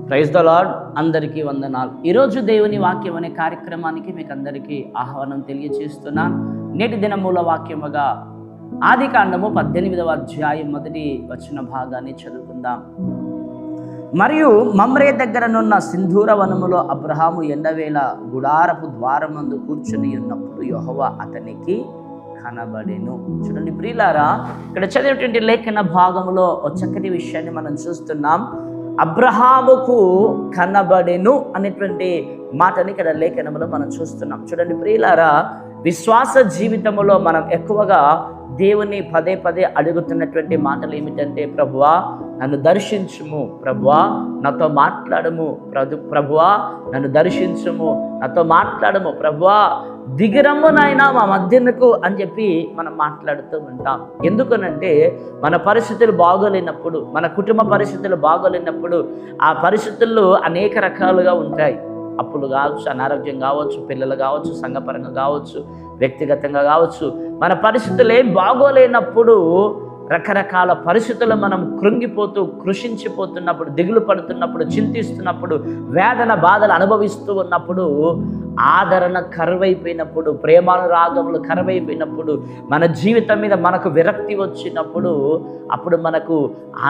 Praise the lord. అందరికీ వందనాలు. ఈరోజు దేవుని వాక్యం అనే కార్యక్రమానికి మీకు అందరికీ ఆహ్వానం తెలియజేస్తున్నాను. నేటి దిన మూల వాక్యముగా ఆదికాండము 18వ అధ్యాయం 1వ వచన భాగాన్ని చదువుకుందాం. మరియు మమ్రే దగ్గరనున్న సింధూర వనములో అబ్రహాము ఎండవేళ గుడారపు ద్వారమందు కూర్చుని ఉన్నప్పుడు యెహోవా అతనికి కనబడెను. చూడండి ప్రియులారా, ఇక్కడ చదివేటువంటి లేఖన భాగంలో ఒక చక్కటి విషయాన్ని మనం చూస్తున్నాం. అబ్రహాముకు కనబడెను అనేటువంటి మాటని ఇక్కడ లేఖనంలో మనం చూస్తున్నాం. చూడండి ప్రియులారా, విశ్వాస జీవితంలో మనం ఎక్కువగా దేవుని పదే పదే అడుగుతున్నటువంటి మాటలు ఏమిటంటే, ప్రభువా నన్ను దర్శించుము, ప్రభువా నాతో మాట్లాడము, ప్రభువా నన్ను దర్శించుము, నాతో మాట్లాడము, ప్రభువా దిగిరమ్ము నాయనా మా మధ్యనకు అని చెప్పి మనం మాట్లాడుతూ ఉంటాం. ఎందుకనంటే మన పరిస్థితులు బాగోలేనప్పుడు, మన కుటుంబ పరిస్థితులు బాగోలేనప్పుడు ఆ పరిస్థితుల్లో అనేక రకాలుగా ఉంటాయి. అప్పులు కావచ్చు, అనారోగ్యం కావచ్చు, పిల్లలు కావచ్చు, సంఘపరంగా కావచ్చు, వ్యక్తిగతంగా కావచ్చు. మన పరిస్థితులు ఏం బాగోలేనప్పుడు రకరకాల పరిస్థితులు మనం కృంగిపోతూ కృషించిపోతున్నప్పుడు, దిగులు పడుతున్నప్పుడు, చింతిస్తున్నప్పుడు, వేదన బాధలు అనుభవిస్తూ ఉన్నప్పుడు, ఆదరణ కరువైపోయినప్పుడు, ప్రేమానురాగములు కరువైపోయినప్పుడు, మన జీవితం మీద మనకు విరక్తి వచ్చినప్పుడు, అప్పుడు మనకు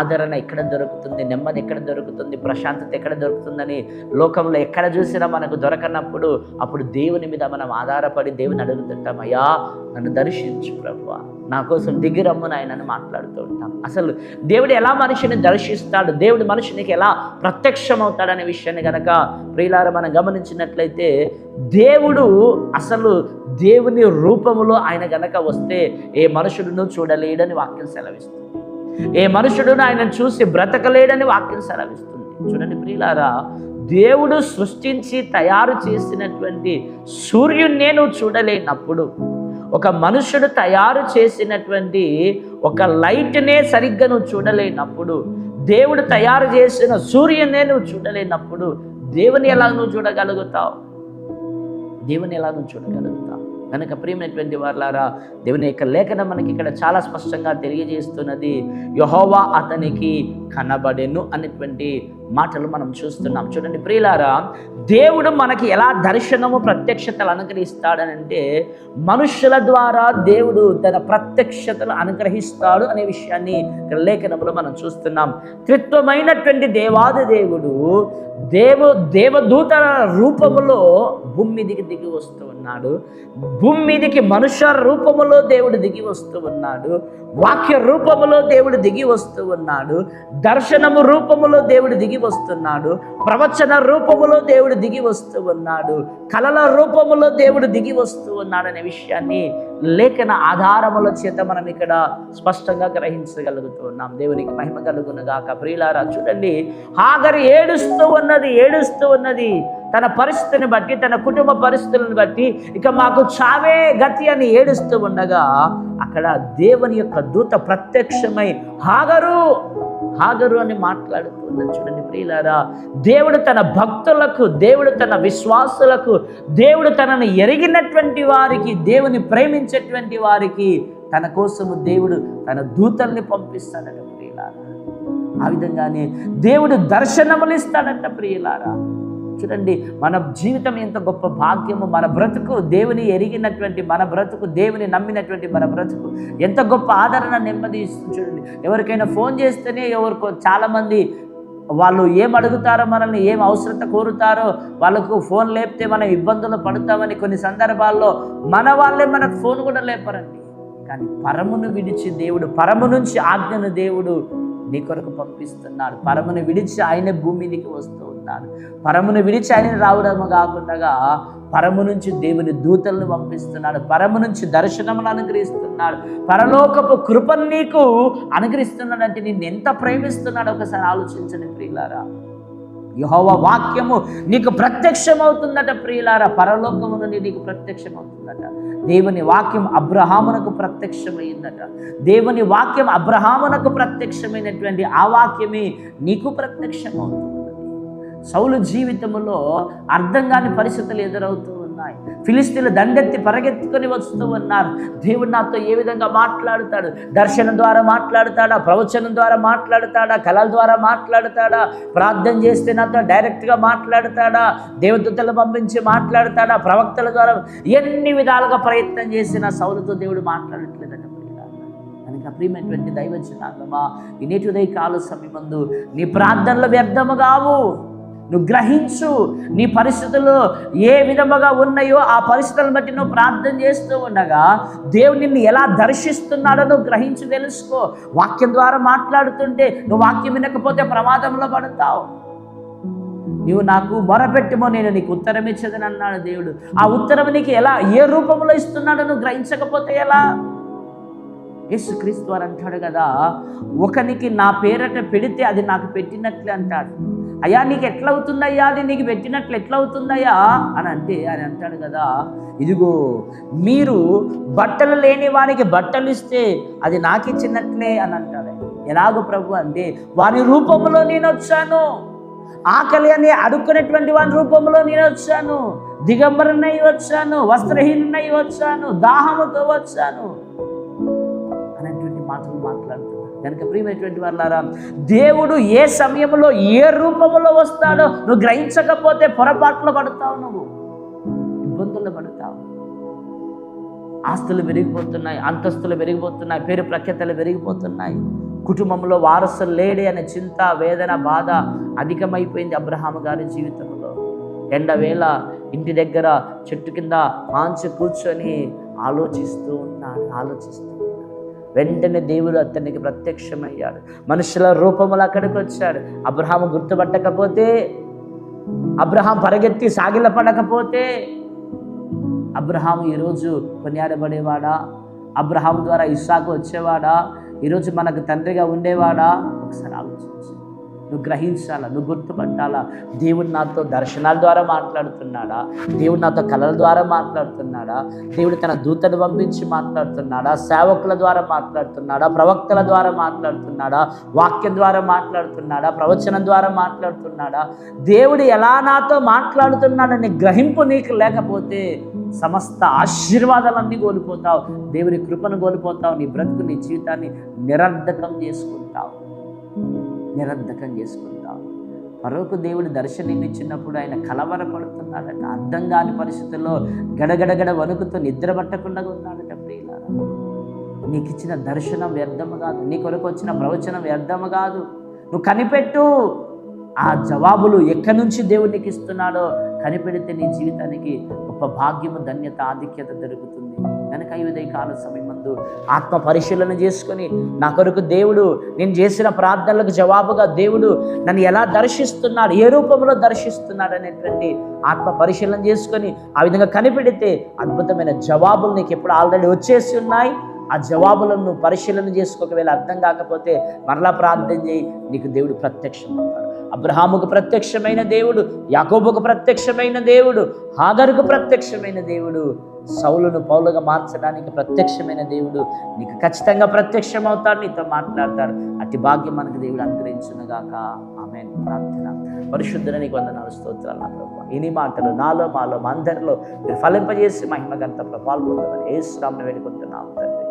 ఆదరణ ఎక్కడ దొరుకుతుంది, నెమ్మది ఎక్కడ దొరుకుతుంది, ప్రశాంతత ఎక్కడ దొరుకుతుందని లోకంలో ఎక్కడ చూసినా మనకు దొరకనప్పుడు అప్పుడు దేవుని మీద మనం ఆధారపడి దేవుని అడుగుతుంటాం. అయ్యా నన్ను దర్శించు ప్రభువా, నా కోసం దిగిరమ్ము నాయనని మాట్లాడుతూ ఉంటాం. అసలు దేవుడు ఎలా మనిషిని దర్శిస్తాడు, దేవుడు మనిషినికి ఎలా ప్రత్యక్షమవుతాడనే విషయాన్ని కనుక ప్రియులారా మనం గమనించినట్లయితే, దేవుడు అసలు దేవుని రూపములో ఆయన గనక వస్తే ఏ మనుషుడును చూడలేడని వాక్యం సెలవిస్తుంది. ఏ మనుషుడును ఆయనను చూసి బ్రతకలేడని వాక్యం సెలవిస్తుంది. చూడండి ప్రియులారా, దేవుడు సృష్టించి తయారు చేసినటువంటి సూర్యున్నే నువ్వు చూడలేనప్పుడు, ఒక మనుషుడు తయారు చేసినటువంటి ఒక లైట్నే సరిగ్గా నువ్వు చూడలేనప్పుడు, దేవుడు తయారు చేసిన సూర్యున్నే నువ్వు చూడలేనప్పుడు దేవుని ఎలా నువ్వు చూడగలుగుతావు? దేవుని ఎలా నువ్వు చూడగలుగుతావు? కనుక ప్రియమైనటువంటి వారలారా, దేవుని యొక్క లేఖనం మనకి ఇక్కడ చాలా స్పష్టంగా తెలియజేస్తున్నది. యెహోవా అతనికి కనబడెను అనేటువంటి మాటలు మనం చూస్తున్నాం. చూడండి ప్రియులారా, దేవుడు మనకి ఎలా దర్శనము ప్రత్యక్షతలు అనుగ్రహిస్తాడనంటే, మనుషుల ద్వారా దేవుడు తన ప్రత్యక్షతలు అనుగ్రహిస్తాడు అనే విషయాన్ని లేఖనంలో మనం చూస్తున్నాం. త్రిత్వమైనటువంటి దేవాది దేవుడు దేవదూతల రూపములో భూమి మీదికి దిగి వస్తూ ఉన్నాడు. భూమి మీదికి మనుష్య రూపములో దేవుడు దిగి వస్తూ ఉన్నాడు. వాక్య రూపములో దేవుడు దిగి వస్తూ ఉన్నాడు. దర్శనము రూపములో దేవుడు దిగి వస్తున్నాడు. ప్రవచన రూపములో దేవుడు దిగి వస్తూ ఉన్నాడు. కలల రూపములో దేవుడు దిగి వస్తూ ఉన్నాడు అనే విషయాన్ని లేఖన ఆధారముల చేత మనం ఇక్కడ స్పష్టంగా గ్రహించగలుగుతూ ఉన్నాం. దేవునికి మహిమ కలుగునుగాక. ప్రియులారా, చూడండి, హాగరు ఏడుస్తూ ఉన్నది తన పరిస్థితిని బట్టి, తన కుటుంబ పరిస్థితులను బట్టి, ఇక మాకు చావే గతి అని ఏడుస్తూ ఉండగా, అక్కడ దేవుని యొక్క దూత ప్రత్యక్షమై హాగరు అని మాట్లాడుతున్నది. చూడండి ప్రియులారా, దేవుడు తన భక్తులకు, దేవుడు తన విశ్వాసులకు, దేవుడు తనను ఎరిగినటువంటి వారికి, దేవుని ప్రేమించేటువంటి వారికి తన కోసము దేవుడు తన దూతల్ని పంపిస్తాడట ప్రియులారా. ఆ విధంగానే దేవుడు దర్శనములు ఇస్తాడట ప్రియులారా. చూడండి, మన జీవితం ఎంత గొప్ప భాగ్యము. మన బ్రతుకు దేవుని ఎరిగినటువంటి మన బ్రతుకు, దేవుని నమ్మినటువంటి మన బ్రతుకు ఎంత గొప్ప ఆదరణ, నెమ్మది ఇస్తుంది. చూడండి, ఎవరికైనా ఫోన్ చేస్తేనే చాలామంది వాళ్ళు ఏం అడుగుతారో, మనల్ని ఏం అవసరత కోరుతారో, వాళ్ళకు ఫోన్ లేపితే మనం ఇబ్బందులు పడతామని కొన్ని సందర్భాల్లో మన వాళ్ళే మనకు ఫోన్ కూడా లేపరండి. కానీ పరమును విడిచి దేవుడు, పరము నుంచి ఆజ్ఞను దేవుడు నీ కొరకు పంపిస్తున్నాడు. పరమును విడిచి ఆయన భూమికి వస్తూ ఉన్నాడు. పరమును విడిచి ఆయన రావడము కాకుండా పరము నుంచి దేవుని దూతలను పంపిస్తున్నాడు. పరము నుంచి దర్శనమును అనుగ్రహిస్తున్నాడు. పరలోకపు కృపను నీకు అనుగ్రహిస్తున్నాడు. అంటే నిన్ను ఎంత ప్రేమిస్తున్నాడు ఒకసారి ఆలోచించండి ప్రియులారా. యెహోవా వాక్యము నీకు ప్రత్యక్షమవుతుందట ప్రియులారా. పరలోకము నుండి నీకు ప్రత్యక్షమవుతుందట. దేవుని వాక్యం అబ్రహామునకు ప్రత్యక్షమైందట. దేవుని వాక్యం అబ్రహామునకు ప్రత్యక్షమైనటువంటి ఆ వాక్యమే నీకు ప్రత్యక్షమవుతుంది. సౌలు జీవితంలో అర్థం కాని పరిస్థితులు ఎదురవుతూ ఉన్నాయి. ఉన్నాయి. ఫిలిష్తీయులు దండెత్తి పరిగెత్తుకొని వస్తూ ఉన్నారు. దేవుడు నాతో ఏ విధంగా మాట్లాడుతాడు? దర్శనం ద్వారా మాట్లాడుతాడా? ప్రవచనం ద్వారా మాట్లాడుతాడా? కళల ద్వారా మాట్లాడుతాడా? ప్రార్థన చేస్తే నాతో డైరెక్ట్గా మాట్లాడుతాడా? దేవదూతలు పంపించి మాట్లాడుతాడా? ప్రవక్తల ద్వారా ఎన్ని విధాలుగా ప్రయత్నం చేసినా సౌలుతో దేవుడు మాట్లాడట్లేదట. కనుక ప్రియమైనటువంటి దైవజనాంగమా, ఈ నేటి ఉదయ కాల సమయమందు నీ ప్రార్థనలు వ్యర్థము కావు. నువ్వు గ్రహించు, నీ పరిస్థితులు ఏ విధముగా ఉన్నాయో ఆ పరిస్థితులను బట్టి నువ్వు ప్రార్థన చేస్తూ ఉండగా దేవుడు నిన్ను ఎలా దర్శిస్తున్నాడో నువ్వు గ్రహించి తెలుసుకో. వాక్యం ద్వారా మాట్లాడుతుంటే నువ్వు వాక్యం వినకపోతే ప్రమాదంలో పడతావు. నువ్వు నాకు మొరపెట్టుమో, నేను నీకు ఉత్తరం ఇచ్చేదని అన్నాడు దేవుడు. ఆ ఉత్తరం నీకు ఎలా, ఏ రూపంలో ఇస్తున్నాడో నువ్వు గ్రహించకపోతే ఎలా? యేసుక్రీస్తు వారు అంటాడు కదా, ఒకనికి నా పేరట పెడితే అది నాకు పెట్టినట్లే అంటాడు. అయ్యా నీకు ఎట్లా అవుతుందయ్యా, అది నీకు పెట్టినట్లు ఎట్లా అవుతుందయ్యా అని అంటే ఆయన అంటాడు కదా, ఇదిగో మీరు బట్టలు లేని వారికి బట్టలు ఇస్తే అది నాకు ఇచ్చినట్లే అని అంటాడు. ఎలాగో ప్రభు అంటే, వాని రూపంలో నేను వచ్చాను, ఆకలి అని అడుక్కునేటువంటి వాని రూపంలో నేను వచ్చాను, దిగంబరనై వచ్చాను, వస్త్రహీనై వచ్చాను, దాహముతో వచ్చాను అనేటువంటి మాటలు మాట్లాడుతున్నాడు. కనుక ప్రియమైనటువంటి వాళ్ళారా, దేవుడు ఏ సమయంలో ఏ రూపంలో వస్తాడో నువ్వు గ్రహించకపోతే పొరపాట్లు పడతావు, నువ్వు ఇబ్బందులు పడతావు. ఆస్తులు పెరిగిపోతున్నాయి, అంతస్తులు పెరిగిపోతున్నాయి, పేరు ప్రఖ్యాతలు పెరిగిపోతున్నాయి, కుటుంబంలో వారసులు లేడే అనే చింత, వేదన, బాధ అధికమైపోయింది అబ్రహాము గారి జీవితంలో. ఎండవేళ ఇంటి దగ్గర చెట్టు కింద మాంచి కూర్చొని ఆలోచిస్తూ ఉన్నాడు. వెంటనే దేవుడు అతనికి ప్రత్యక్షమయ్యాడు, మనుషుల రూపంలో అక్కడికి వచ్చాడు. అబ్రహాము గుర్తుపట్టకపోతే, అబ్రహాం పరిగెత్తి సాగిలపడకపోతే అబ్రహాము ఈరోజు కొనియాడబడేవాడా? అబ్రహాము ద్వారా ఇస్సాకు వచ్చేవాడా? ఈరోజు మనకు తండ్రిగా ఉండేవాడా? ఒకసారి ఆలోచించు. నువ్వు గ్రహించాలా, నువ్వు గుర్తుపట్టాలా. దేవుడు నాతో దర్శనాల ద్వారా మాట్లాడుతున్నాడా? దేవుడు నాతో కళల ద్వారా మాట్లాడుతున్నాడా? దేవుడు తన దూతను పంపించి మాట్లాడుతున్నాడా? సేవకుల ద్వారా మాట్లాడుతున్నాడా? ప్రవక్తల ద్వారా మాట్లాడుతున్నాడా? వాక్యం ద్వారా మాట్లాడుతున్నాడా? ప్రవచనం ద్వారా మాట్లాడుతున్నాడా? దేవుడు ఎలా నాతో మాట్లాడుతున్నాడని గ్రహింపు నీకు లేకపోతే సమస్త ఆశీర్వాదాలన్నీ కోల్పోతావు, దేవుని కృపను కోల్పోతావు, నీ బ్రతుకు, నీ జీవితాన్ని నిరర్ధకం చేసుకుంటావు. ఫరోకు దేవుడు దర్శనం ఇచ్చినప్పుడు ఆయన కలవరపడుతున్నాడట. అర్థం కాని పరిస్థితుల్లో గడగడగడ వణుకుతూ నిద్ర పట్టకుండా ఉన్నాడట. ప్రియులారా, నీకు ఇచ్చిన దర్శనం వ్యర్థము కాదు, నీ కొరకు వచ్చిన ప్రవచనం వ్యర్థము కాదు. నువ్వు కనిపెట్టు, ఆ జవాబులు ఎక్కడి నుంచి దేవుడు నీకు ఇస్తున్నాడో కనిపెడితే నీ జీవితానికి గొప్ప భాగ్యము, ధన్యత, ఆధిక్యత దొరుకుతుంది. కనుక ఈ ఉదయ కాల సమయమందు ఆత్మ పరిశీలన చేసుకొని, నా కొరకు దేవుడు నేను చేసిన ప్రార్థనలకు జవాబుగా దేవుడు నన్ను ఎలా దర్శిస్తున్నాడు, ఏ రూపంలో దర్శిస్తున్నాడు అనేటువంటి ఆత్మ పరిశీలన చేసుకొని ఆ విధంగా కనిపెడితే అద్భుతమైన జవాబులు నీకు ఎప్పుడు ఆల్రెడీ వచ్చేసి ఉన్నాయి. ఆ జవాబులను పరిశీలన చేసుకోకవేళ అర్థం కాకపోతే మరలా ప్రార్థన చేయి, నీకు దేవుడు ప్రత్యక్షమవుతాడు. అబ్రహాముకు ప్రత్యక్షమైన దేవుడు, యాకోబుకు ప్రత్యక్షమైన దేవుడు, హాగరుకు ప్రత్యక్షమైన దేవుడు, సౌలును పౌలుగా మార్చడానికి ప్రత్యక్షమైన దేవుడు నీకు ఖచ్చితంగా ప్రత్యక్షమవుతాడు, నీతో మాట్లాడతాడు. అట్టి భాగ్యం మనకు దేవుడు అనుగ్రహించునుగాక. ఆమేన్. ప్రార్థన. పరిశుద్ధుల నీకు వందనాలు, స్తోత్రాలు నా ప్రభువా. ఇన్ని మాటలు నాలో, మాలో, మా అందరిలో మీరు ఫలింపజేసి మహిమ గంట పాల్గొంటామని యేసు నామమున వేడుకుంటున్నాము తండ్రి.